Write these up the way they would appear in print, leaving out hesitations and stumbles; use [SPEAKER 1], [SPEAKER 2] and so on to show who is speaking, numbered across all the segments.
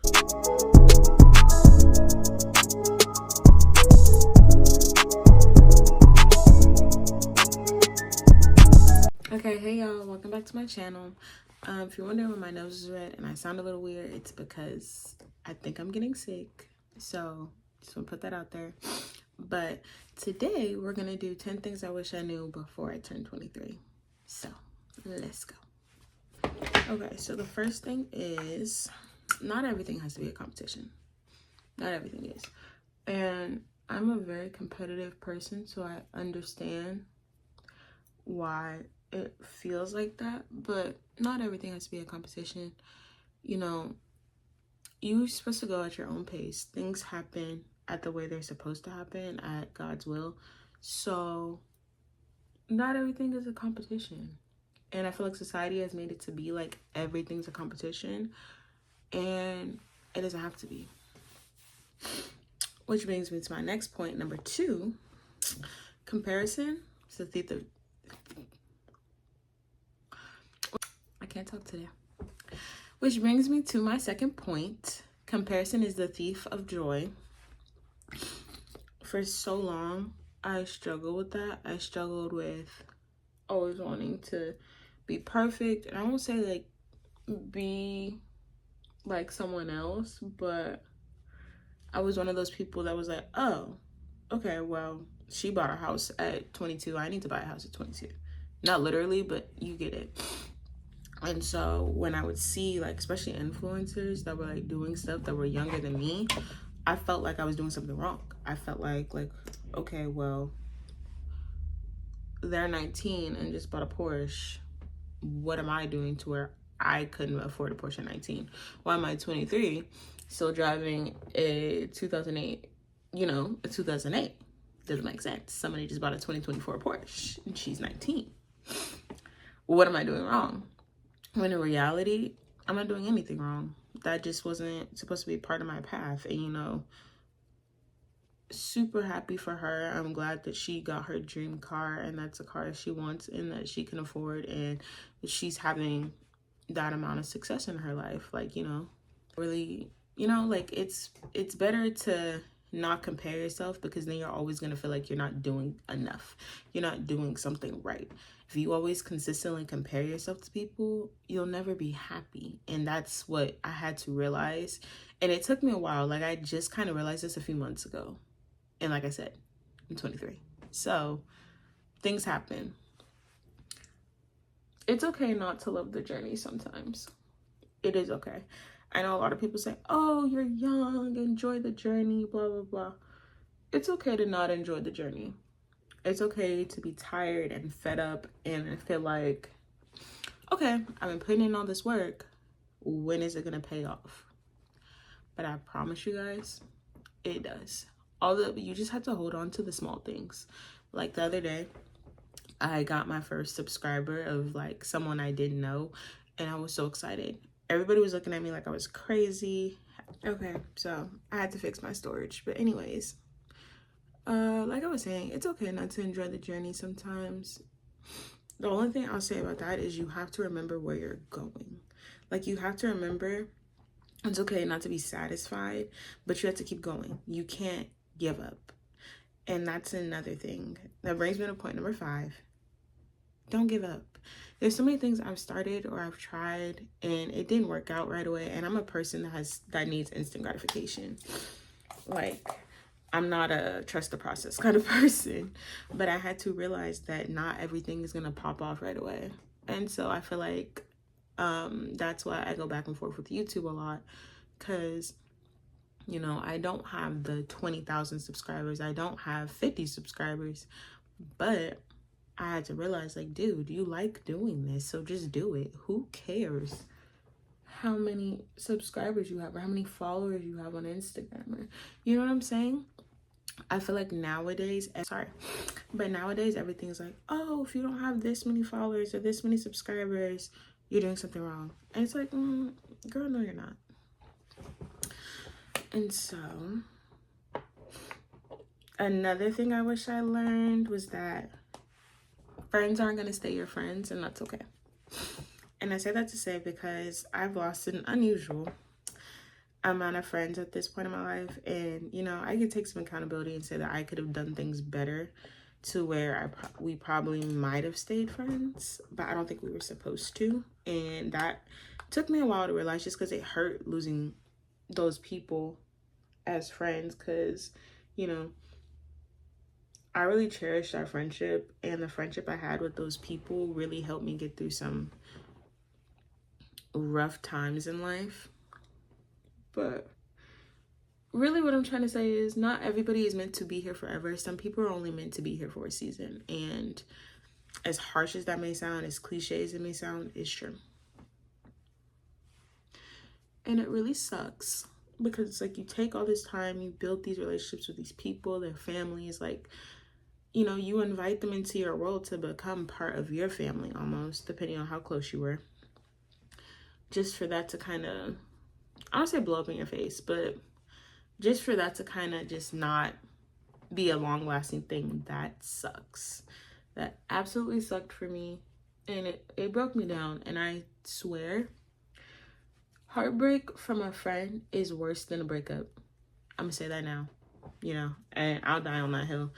[SPEAKER 1] Okay, hey y'all, welcome back to my channel. If you're wondering why my nose is red and I sound a little weird, it's because I think I'm getting sick. So just want to put that out there. But today we're gonna do 10 things I wish I knew before I turned 23. So let's go. Okay, so the first thing is not everything has to be a competition. Not everything is. And I'm a very competitive person, so I understand why it feels like that, but not everything has to be a competition. You know, you're supposed to go at your own pace. Things happen at the way they're supposed to happen, at God's will. So not everything is a competition. And I feel like society has made it to be like everything's a competition, and it doesn't have to be. Which brings me to my next point, number 2. Comparison is the thief of... I can't talk today. Which brings me to my second point. Comparison is the thief of joy. For so long, I struggled with that. I struggled with always wanting to be perfect. And I won't say like be like someone else, but I was one of those people that was like, oh, okay, well, she bought a house at 22. I need to buy a house at 22. Not literally, but you get it. And so when I would see, like, especially influencers that were like doing stuff that were younger than me, I felt like I was doing something wrong. I felt like, okay, well, they're 19 and just bought a Porsche. What am I doing to where I couldn't afford a Porsche at 19? Why am I 23 still driving a 2008, a 2008? Doesn't make sense. Somebody just bought a 2024 Porsche and she's 19. What am I doing wrong? When in reality, I'm not doing anything wrong. That just wasn't supposed to be part of my path. And, super happy for her. I'm glad that she got her dream car, and that's a car that she wants and that she can afford, and she's having that amount of success in her life. Really, it's better to not compare yourself, because then you're always going to feel like you're not doing enough. You're not doing something right. If you always consistently compare yourself to people, you'll never be happy. And that's what I had to realize. And it took me a while. Like, I just kind of realized this a few months ago. And like I said, I'm 23. So things happen. It's okay not to love the journey sometimes. It is okay. I know a lot of people say, oh, you're young, enjoy the journey, blah, blah, blah. It's okay to not enjoy the journey. It's okay to be tired and fed up and feel like, okay, I've been putting in all this work. When is it going to pay off? But I promise you guys, it does. You just have to hold on to the small things. Like the other day, I got my first subscriber of like someone I didn't know, and I was so excited. Everybody was looking at me like I was crazy. Okay, so I had to fix my storage. But anyways, like I was saying, it's okay not to enjoy the journey sometimes. The only thing I'll say about that is you have to remember where you're going. Like, you have to remember it's okay not to be satisfied, but you have to keep going. You can't give up. And that's another thing. That brings me to point number 5. Don't give up. There's so many things I've started or I've tried and it didn't work out right away. And I'm a person that needs instant gratification. Like, I'm not a trust the process kind of person, but I had to realize that not everything is going to pop off right away. And so I feel like that's why I go back and forth with YouTube a lot, because I don't have the 20,000 subscribers. I don't have 50 subscribers, but I had to realize, like, dude, you like doing this, so just do it. Who cares how many subscribers you have or how many followers you have on Instagram? Or, you know what I'm saying? I feel like nowadays everything's like, oh, if you don't have this many followers or this many subscribers, you're doing something wrong. And it's like, girl, no, you're not. And so another thing I wish I learned was that friends aren't going to stay your friends, and that's okay. And I say that to say because I've lost an unusual amount of friends at this point in my life, and you know, I could take some accountability and say that I could have done things better to where we probably might have stayed friends, but I don't think we were supposed to. And that took me a while to realize, just because it hurt losing those people as friends, because you know, I really cherished our friendship, and the friendship I had with those people really helped me get through some rough times in life. But really what I'm trying to say is, not everybody is meant to be here forever. Some people are only meant to be here for a season. And as harsh as that may sound, as cliche as it may sound, it's true. And it really sucks, because it's like you take all this time, you build these relationships with these people, their families, like, you know, you invite them into your world to become part of your family almost, depending on how close you were. Just for that to kind of, I don't say blow up in your face, but just for that to kind of just not be a long-lasting thing, that sucks. That absolutely sucked for me, and it broke me down. And I swear, heartbreak from a friend is worse than a breakup. I'm gonna say that now, you know, and I'll die on that hill.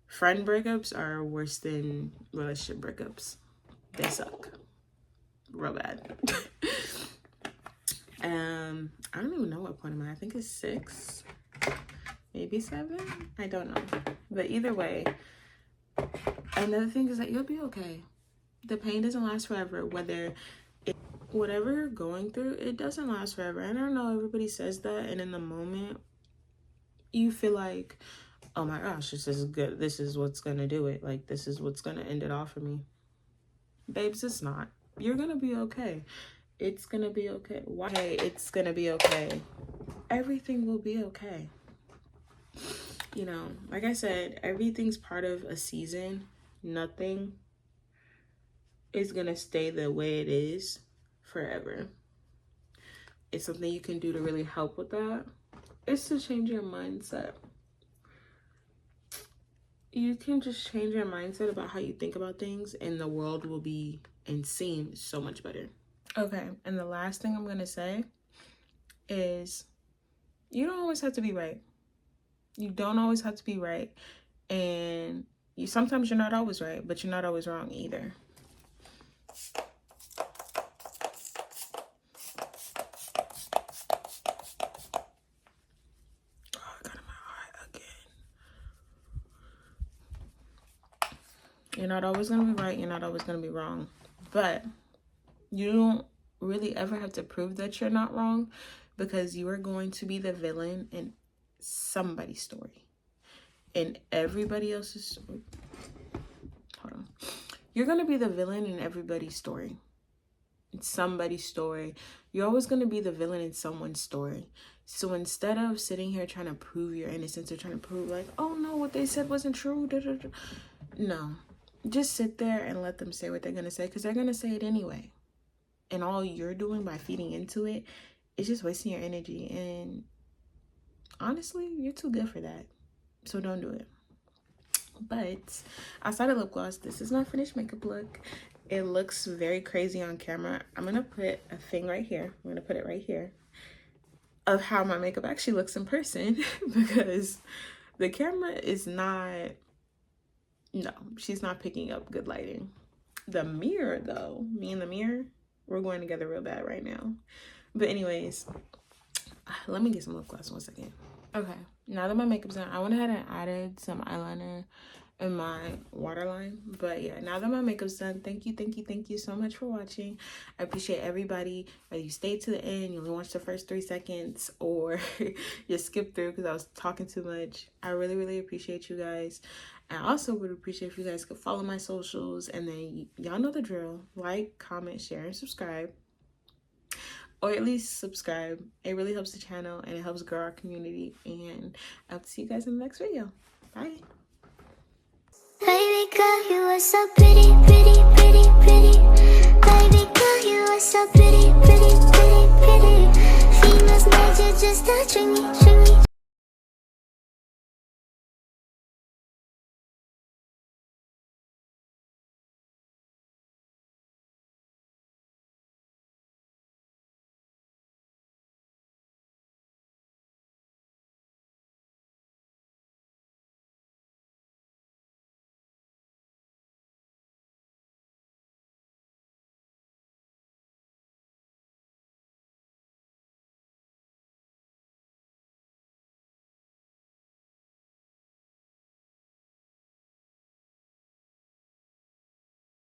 [SPEAKER 1] Friend breakups are worse than relationship breakups. They suck real bad. I don't even know what point am I. I think it's 6, maybe 7. I don't know. But either way, another thing is that you'll be okay. The pain doesn't last forever. Whatever you're going through, it doesn't last forever. And I don't know, everybody says that, and in the moment, you feel like, oh my gosh, this is good. This is what's gonna do it. Like, this is what's gonna end it all for me. Babes, it's not. You're gonna be okay. It's gonna be okay. Why? Hey, it's gonna be okay. Everything will be okay. You know, like I said, everything's part of a season. Nothing is gonna stay the way it is forever. It's something you can do to really help with that. It's to change your mindset. You can just change your mindset about how you think about things, and the world will be and seem so much better. Okay, and the last thing I'm going to say is, you don't always have to be right. You don't always have to be right. And sometimes you're not always right, but you're not always wrong either. Oh, I got in my eye again. You're not always going to be right. You're not always going to be wrong. But you don't really ever have to prove that you're not wrong, because you are going to be the villain in somebody's story. In everybody else's story. Hold on. You're going to be the villain in everybody's story. In somebody's story. You're always going to be the villain in someone's story. So instead of sitting here trying to prove your innocence, or trying to prove like, oh no, what they said wasn't true. No. Just sit there and let them say what they're going to say, because they're going to say it anyway. And all you're doing by feeding into it is just wasting your energy. And honestly, you're too good for that. So don't do it. But outside of lip gloss, this is my finished makeup look. It looks very crazy on camera. I'm going to put a thing right here. I'm going to put it right here of how my makeup actually looks in person, because the camera is not, no, she's not picking up good lighting. The mirror though, me and the mirror, we're going together real bad right now. But anyways, let me get some lip gloss 1 second. Okay, now that my makeup's done, I went ahead and added some eyeliner in my waterline. But yeah, now that my makeup's done, thank you so much for watching. I appreciate everybody, whether you stayed to the end, you only watched the first 3 seconds, or you skipped through because I was talking too much. I really appreciate you guys. I also would appreciate if you guys could follow my socials, and then y'all know the drill. Like, comment, share, and subscribe. Or at least subscribe. It really helps the channel, and it helps grow our community. And I'll see you guys in the next video. Bye.
[SPEAKER 2] Baby girl, you are so pretty, pretty, pretty, pretty.